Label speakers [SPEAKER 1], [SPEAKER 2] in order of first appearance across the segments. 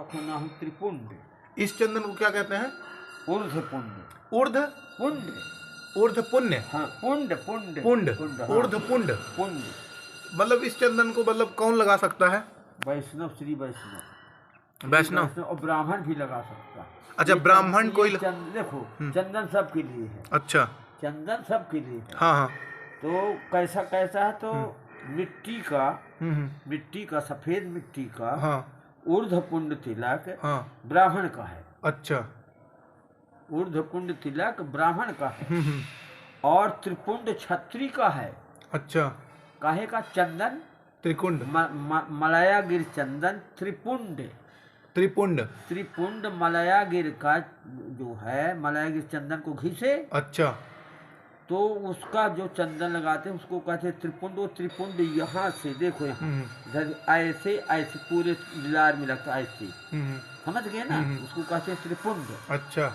[SPEAKER 1] रखना हूँ त्रिपुंड।
[SPEAKER 2] इस चंदन को क्या कहते हैं?
[SPEAKER 1] ऊर्ध पुंड।
[SPEAKER 2] ऊर्ध
[SPEAKER 1] पुंड।
[SPEAKER 2] ऊर्ध पुण्य।
[SPEAKER 1] हाँ, पुंड पुंड
[SPEAKER 2] पुंड।
[SPEAKER 1] पुंड, हाँ।
[SPEAKER 2] ऊर्ध पुंड।
[SPEAKER 1] पुंड।
[SPEAKER 2] मतलब इस चंदन को मतलब कौन लगा सकता है?
[SPEAKER 1] वैष्णव, श्री वैष्णव।
[SPEAKER 2] वैष्णव
[SPEAKER 1] और ब्राह्मण भी लगा सकता है।
[SPEAKER 2] अच्छा, ब्राह्मण कोई
[SPEAKER 1] देखो, चंदन सबके लिए है।
[SPEAKER 2] अच्छा,
[SPEAKER 1] चंदन सबके लिए है।
[SPEAKER 2] हाँ हाँ।
[SPEAKER 1] तो कैसा कैसा है तो मिट्टी का सफेद मिट्टी का,
[SPEAKER 2] हाँ
[SPEAKER 1] ऊर्ध पुंड तिलक
[SPEAKER 2] हाँ।
[SPEAKER 1] ब्राह्मण का है।
[SPEAKER 2] अच्छा।
[SPEAKER 1] ऊर्ध पुंड तिलक ब्राह्मण का है। और त्रिपुंड क्षत्रिय का है।
[SPEAKER 2] अच्छा।
[SPEAKER 1] काहे का? चंदन
[SPEAKER 2] त्रिकुंड।
[SPEAKER 1] मलयागिर चंदन त्रिपुंड।
[SPEAKER 2] त्रिपुंड।
[SPEAKER 1] त्रिपुंड मलयागिर का जो है, मलयागिर चंदन को घिसे
[SPEAKER 2] अच्छा।
[SPEAKER 1] तो उसका जो चंदन लगाते हैं उसको कहते हैं त्रिपुंड। वो त्रिपुंड यहाँ से देखो, यहाँ इधर ऐसे ऐसे पूरे लीलार में लगता है, ऐसे समझ गए ना? उसको कहते हैं त्रिपुंड।
[SPEAKER 2] अच्छा।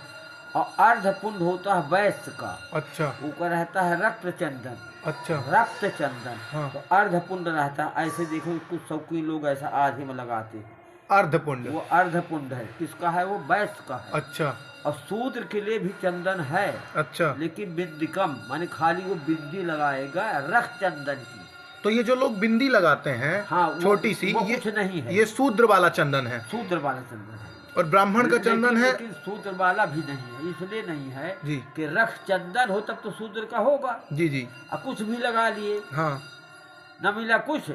[SPEAKER 1] और अर्धपुंड होता है वैश्य का।
[SPEAKER 2] अच्छा।
[SPEAKER 1] ऊपर रहता है रक्त चंदन।
[SPEAKER 2] अच्छा।
[SPEAKER 1] रक्त चंदन।
[SPEAKER 2] हाँ।
[SPEAKER 1] तो अर्धपुंड रहता है। ऐसे देखो, कुछ शौकीन लोग ऐसा आधे में लगाते हैं।
[SPEAKER 2] अर्धपुंड।
[SPEAKER 1] वो अर्धपुंड है। किसका है? वो वैश्य का है।
[SPEAKER 2] अच्छा।
[SPEAKER 1] और शूद्र के लिए भी चंदन है।
[SPEAKER 2] अच्छा।
[SPEAKER 1] लेकिन बिंदी कम, माने खाली वो बिंदी लगाएगा रक्त चंदन की।
[SPEAKER 2] तो ये जो लोग बिंदी लगाते हैं, हाँ, छोटी सी,
[SPEAKER 1] वो
[SPEAKER 2] ये
[SPEAKER 1] कुछ नहीं है।
[SPEAKER 2] ये शूद्र वाला चंदन है।
[SPEAKER 1] शूद्र वाला चंदन है।
[SPEAKER 2] और ब्राह्मण का चंदन है।
[SPEAKER 1] लेकिन शूद्र वाला भी नहीं है। इसलिए नहीं है
[SPEAKER 2] जी
[SPEAKER 1] कि रक्त चंदन हो तब तो शूद्र का होगा।
[SPEAKER 2] जी जी।
[SPEAKER 1] अब कुछ भी लगा लिए,
[SPEAKER 2] हाँ,
[SPEAKER 1] न मिला कुछ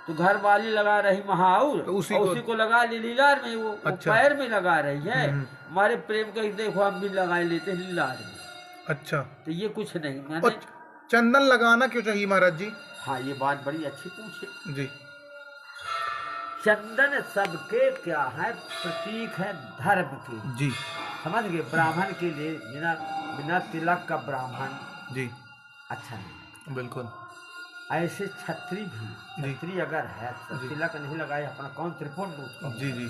[SPEAKER 1] तो घर वाली लगा रही महाउर,
[SPEAKER 2] तो
[SPEAKER 1] उसी को लगा ली लीलार में। वो
[SPEAKER 2] अच्छा।
[SPEAKER 1] वो पैर में लगा रही है। हमारे प्रेम का देखो, हम भी लगा लेते हैं लीलार में।
[SPEAKER 2] अच्छा।
[SPEAKER 1] तो ये कुछ नहीं। मैंने
[SPEAKER 2] और चंदन लगाना क्यों चाहिए महाराज जी?
[SPEAKER 1] हाँ, ये बात बड़ी अच्छी पूछे
[SPEAKER 2] जी।
[SPEAKER 1] चंदन सबके क्या है? प्रतीक है धर्म के।
[SPEAKER 2] जी।
[SPEAKER 1] समझ गए? ब्राह्मण के लिए बिना बिना तिलक का ब्राह्मण
[SPEAKER 2] जी
[SPEAKER 1] अच्छा नहीं।
[SPEAKER 2] बिल्कुल।
[SPEAKER 1] ऐसे क्षत्रिय अगर है तो तिलक नहीं लगाए अपना कौन त्रिपुंड उसको।
[SPEAKER 2] जी जी।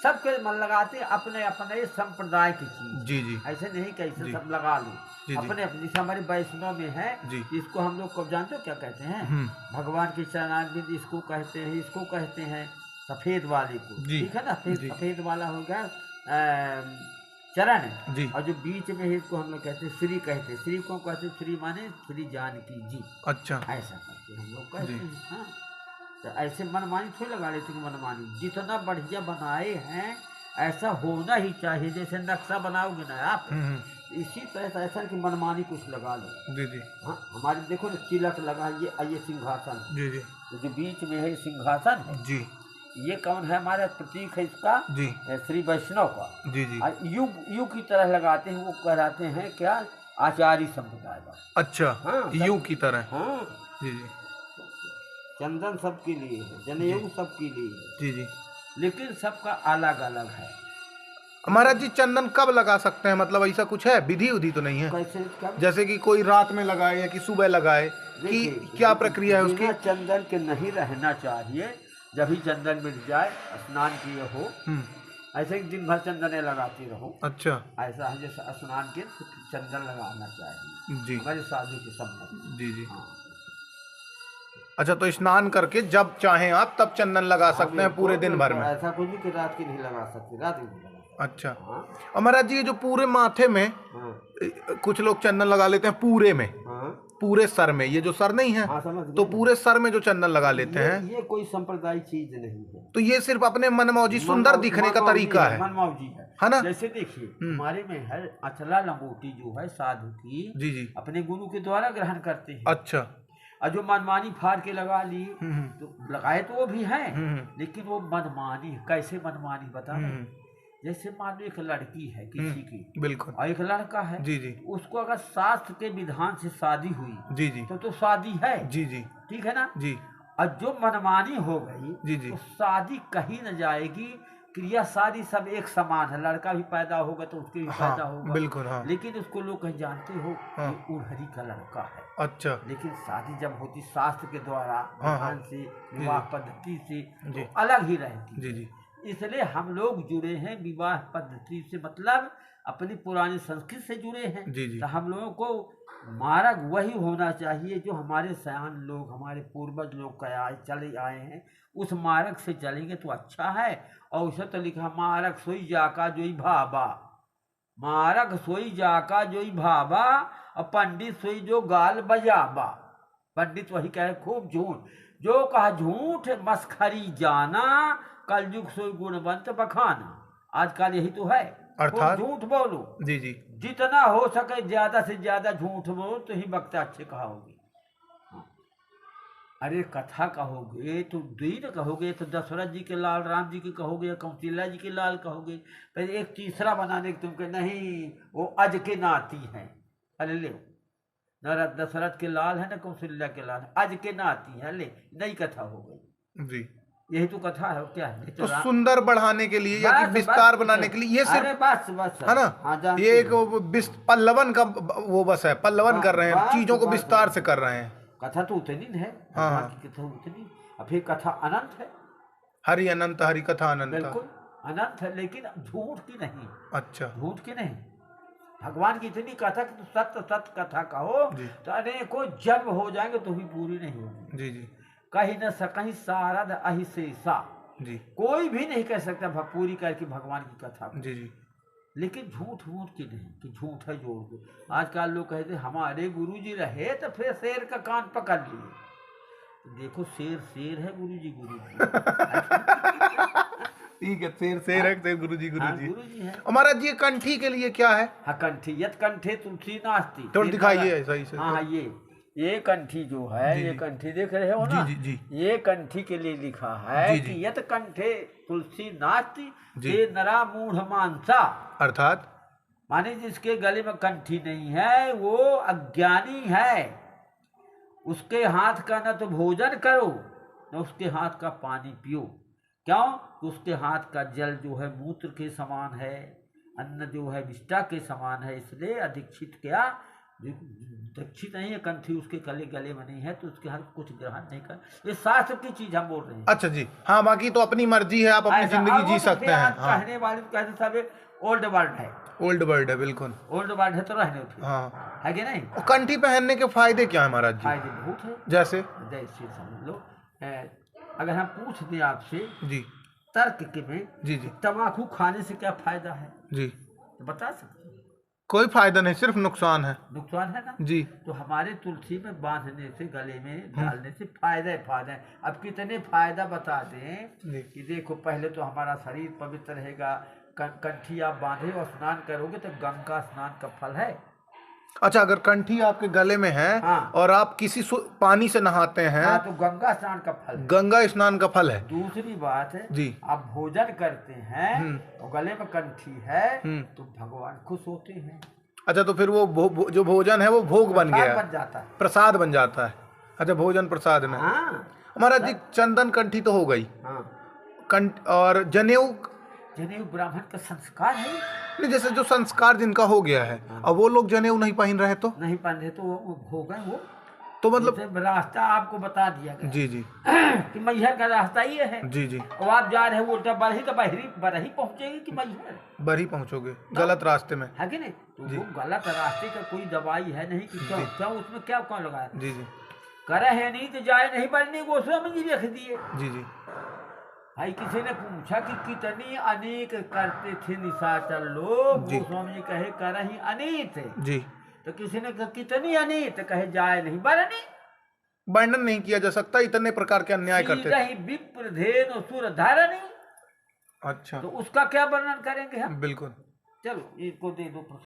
[SPEAKER 1] सबके मन लगाते अपने अपने संप्रदाय की चीज।
[SPEAKER 2] जी जी।
[SPEAKER 1] ऐसे नहीं कैसे सब लगा लो। अपने अपने, जैसे हमारे वैष्णव में है, इसको हम लोग को जानते हो क्या कहते हैं? भगवान के चरणारविंद इसको कहते हैं। इसको कहते हैं सफेद वाले को, ठीक है ना? सफेद वाला हो गया चरण। और जो बीच में है इसको हम लोग कहते हैं श्री कहते हैं। श्री को कहते हैं, श्री माने श्री जानकी जी। अच्छा, ऐसा करते हैं हम लोग कहते हैं। हाँ, तो ऐसे मनमानी थोड़ी लगा लेते हैं। मनमानी जितना बढ़िया बनाए हैं ऐसा होना ही चाहिए। जैसे नक्शा बनाओगे ना आप, इसी तरह से ऐसा कि मनमानी कुछ लगा लो। जी जी। हाँ, हमारे देखो ना तिलक लगा, ये सिंहासन। जी जी। जो बीच में है सिंहासन है जी। ये कौन है? हमारा प्रतीक है इसका जी, श्री वैष्णव का। जी जी। युग की तरह लगाते हैं। वो कहलाते हैं क्या? आचार्य संप्रदाय का। अच्छा, हाँ, युग की तरह। हाँ जी जी। चंदन सबके लिए है, जनेऊ सबके लिए है। जी जी। लेकिन सबका अलग अलग है।
[SPEAKER 2] महाराज जी, चंदन कब लगा सकते हैं? मतलब ऐसा कुछ है? विधि उधि तो नहीं है?
[SPEAKER 1] कैसे? कब?
[SPEAKER 2] जैसे कि कोई रात में लगाए या कि सुबह लगाए, कि क्या प्रक्रिया है उसकी?
[SPEAKER 1] चंदन के नहीं रहना चाहिए। जब भी चंदन मिल जाए, स्नान किए हो, ऐसे दिन भर चंदन लगाते रहो। अच्छा, ऐसा है जैसे स्नान के चंदन लगाना चाहिए जी, हमारे साधु के सम्मत। जी जी। हाँ।
[SPEAKER 2] अच्छा, तो स्नान करके जब चाहें आप तब चंदन लगा सकते हैं पूरे दिन भर में?
[SPEAKER 1] ऐसा कुछ नहीं कि रात की नहीं लगा सकते, रात की नहीं लगा सकते।
[SPEAKER 2] अच्छा। और महाराज जी, ये जो पूरे माथे में कुछ लोग चंदन लगा लेते हैं पूरे में, पूरे सर में, ये जो सर नहीं है, तो पूरे सर में जो चंदन लगा लेते हैं,
[SPEAKER 1] ये कोई संप्रदाय चीज नहीं है।
[SPEAKER 2] तो ये सिर्फ अपने मनमौजी सुंदर दिखने का तरीका है,
[SPEAKER 1] मनमौजी है ना? जैसे देखिए, हमारे में है अचला लंगोटी जो है साधु की। जी जी। अपने गुरु के द्वारा ग्रहण करते हैं। अच्छा। और जो मनमानी फाड़ के लगा ली, तो लगाए तो वो भी है, लेकिन वो मनमानी। कैसे मनमानी बता रहे? जैसे मान लो एक लड़की है किसी की, बिल्कुल, और एक लड़का है। जी जी। उसको अगर शास्त्र के विधान से शादी हुई, जी जी, तो शादी है। जी जी। ठीक है ना? जी। और जो मनमानी हो गई, जी जी, तो शादी कहीं न जाएगी। क्रिया शादी सब एक समान है। लड़का भी पैदा होगा तो उसके भी पैदा होगा, बिल्कुल। हाँ। लेकिन उसको लोग कहीं जानते हो, ये उड़हरी का लड़का है। अच्छा। लेकिन शादी जब होती शास्त्र के द्वारा, विधान से, विवाह पद्धति से, तो अलग ही रहती। जी जी। इसलिए हम लोग जुड़े हैं विवाह पद्धति से, मतलब अपनी पुरानी संस्कृति से जुड़े हैं।
[SPEAKER 2] जी जी।
[SPEAKER 1] तो हम लोगों को मार्ग वही होना चाहिए जो हमारे सयान लोग, हमारे पूर्वज लोग चले आए हैं, उस मार्ग से चलेंगे तो अच्छा है। और उसे तो लिखा मार्ग सोई जाका जोई भाबा, मार्ग सोई जाका जोई भाबा, और पंडित सोई जो गाल बजाबा। पंडित वही कहे खूब झूठ, जो कहा झूठ मस्खरी जाना, कलयुग सोई गुणवंत बखाना। आजकल यही तो है,
[SPEAKER 2] अर्थात
[SPEAKER 1] झूठ बोलो।
[SPEAKER 2] जी जी।
[SPEAKER 1] जितना हो सके ज्यादा से ज्यादा झूठ बोलो तो ही वक्त अच्छे कहोगे। अरे कथा कहोगे तो दीन कहोगे, तो दशरथ जी के लाल राम जी की कहोगे, या कौशल्या जी के लाल कहोगे। पहले एक तीसरा बनाने की तुमके नहीं, वो अज के नाती हैं। अरे ले, न दशरथ के लाल है न कौशल्या के लाल, अज के नाती है, ले नई कथा हो गई जी। यही तो कथा है, क्या है?
[SPEAKER 2] तो सुंदर बढ़ाने के लिए या कि विस्तार बनाने के लिए ये सिर्फ
[SPEAKER 1] बस है
[SPEAKER 2] ना।
[SPEAKER 1] हाँ,
[SPEAKER 2] ये एक पल्लवन का वो बस है, पल्लवन कर रहे हैं, चीजों को विस्तार से कर रहे हैं।
[SPEAKER 1] कथा तो उतनी है,
[SPEAKER 2] हाँ
[SPEAKER 1] कथा उतनी। अब फिर कथा अनंत है,
[SPEAKER 2] हरि अनंत, हरि कथा अनंत,
[SPEAKER 1] बिल्कुल अनंत है, लेकिन झूठ की नहीं।
[SPEAKER 2] अच्छा,
[SPEAKER 1] झूठ की नहीं, भगवान की इतनी कथा कि तो सत्य सत्य कथा कहो तो अनेकों जन्म हो जाएंगे तो भी पूरी नहीं होगी जी जी। कहीं न सकहीं सारद अहिशेषा जी, कोई भी नहीं कह सकता पूरी करके भगवान की कथा जी जी। लेकिन झूठ मूठ की नहीं कि झूठ है जोड़ दो। आजकल लोग कहते हमारे गुरुजी रहे तो फिर शेर का कान पकड़ लिए। तो देखो शेर शेर है, गुरुजी
[SPEAKER 2] ठीक है, शेर है, गुरुजी है। हमारा जी कंठी के लिए क्या है?
[SPEAKER 1] हाँ कंठी, यत कंठे तुलसी नास्ती।
[SPEAKER 2] थोड़ा दिखाइए सही से।
[SPEAKER 1] हाँ ये कंठी जो है, ये कंठी देख रहे हो ना जी जी। ये कंठी के लिए लिखा है कि यत कंठे तुलसी नास्ती ये नरा मूढ़ मानसा,
[SPEAKER 2] अर्थात
[SPEAKER 1] माने जिसके गले में कंठी नहीं है वो अज्ञानी है। उसके हाथ का न तो भोजन करो न उसके हाथ का पानी पियो। क्यों? उसके हाथ का जल जो है मूत्र के समान है, अन्न जो है विष्टा के समान है, इसलिए अधिक्षित क्या दीक्षित नहीं है। कंठी उसके गले में नहीं है तो उसके हाथ कुछ ग्रहण नहीं कर। ये शास्त्र की चीज हम बोल रहे हैं।
[SPEAKER 2] अच्छा जी, हाँ, बाकी तो अपनी मर्जी है, आप अपनी जिंदगी जी सकते हैं।
[SPEAKER 1] हाँ। कहने वाले तो कहते सब ओल्ड वर्ल्ड है,
[SPEAKER 2] ओल्ड वर्ल्ड है, बिल्कुल ओल्ड
[SPEAKER 1] वर्ल्ड है तो रहने
[SPEAKER 2] हाँ
[SPEAKER 1] है कि नहीं।
[SPEAKER 2] कंठी पहनने के फायदे क्या है महाराज जी?
[SPEAKER 1] फायदे बहुत है।
[SPEAKER 2] जैसे
[SPEAKER 1] समझ लो, अगर हम पूछ दें आपसे
[SPEAKER 2] जी
[SPEAKER 1] तर्क के में
[SPEAKER 2] जी जी,
[SPEAKER 1] तम्बाकू खाने से क्या फायदा है
[SPEAKER 2] जी,
[SPEAKER 1] तो बता सकते हैं?
[SPEAKER 2] कोई फायदा नहीं, सिर्फ नुकसान है।
[SPEAKER 1] नुकसान है ना जी। तो हमारे तुलसी में बांधने से, गले में डालने से फायदा ही फायदा है। अब कितने फायदा बता दें कि देखो, पहले तो हमारा शरीर पवित्र रहेगा। कंठी आप बांधे और स्नान करोगे तो गंगा स्नान का फल है।
[SPEAKER 2] अच्छा, अगर कंठी आपके गले में है और आप किसी पानी से नहाते हैं
[SPEAKER 1] तो गंगा स्नान का फल है।
[SPEAKER 2] गंगा स्नान का फल है।
[SPEAKER 1] दूसरी बात है
[SPEAKER 2] जी,
[SPEAKER 1] आप भोजन करते हैं और गले में कंठी है तो भगवान खुश होते हैं।
[SPEAKER 2] अच्छा, तो फिर वो जो भोजन है वो भोग बन गया,
[SPEAKER 1] बन जाता है,
[SPEAKER 2] प्रसाद बन जाता है। अच्छा, भोजन प्रसाद में हमारा जी चंदन कंठी तो हो गई और जनेऊ
[SPEAKER 1] ब्राह्मण का संस्कार है
[SPEAKER 2] नहीं, जैसे जो संस्कार जिनका हो गया है अब वो लोग जनेऊ नहीं पहन रहे तो
[SPEAKER 1] नहीं पहन रहे तो वो भोग है। वो
[SPEAKER 2] तो मतलब
[SPEAKER 1] रास्ता आपको बता दिया गया
[SPEAKER 2] जी जी
[SPEAKER 1] कि मैहर का रास्ता ये है
[SPEAKER 2] जी जी,
[SPEAKER 1] और आप जा रहे हैं उल्टा बरही तो बरही पहुंचेगी कि मैहर
[SPEAKER 2] बरही पहुंचोगे गलत रास्ते में है
[SPEAKER 1] कि नहीं। तो वो गलत रास्ते का कोई दवाई है नहीं कि क्या उसमें क्या कौन लगाया
[SPEAKER 2] जी जी।
[SPEAKER 1] करे है नहीं तो जाए नहीं बनने गोस्वामी जी रख दिए
[SPEAKER 2] जी जी।
[SPEAKER 1] भाई किसी ने पूछा कि कितनी अनेक करते थे निशाचर लोग, गोस्वामी जी कहे कर ही अनेक
[SPEAKER 2] जी। तो
[SPEAKER 1] किसी ने कहा कितनी अनेक, कहे जाए नहीं बरनी।
[SPEAKER 2] वर्णन नहीं किया जा सकता, इतने प्रकार के अन्याय करते थे।
[SPEAKER 1] विप्र धेनु सुर धरणी।
[SPEAKER 2] अच्छा,
[SPEAKER 1] तो उसका क्या वर्णन करेंगे हम?
[SPEAKER 2] बिल्कुल।
[SPEAKER 1] चलो इसको दे दो।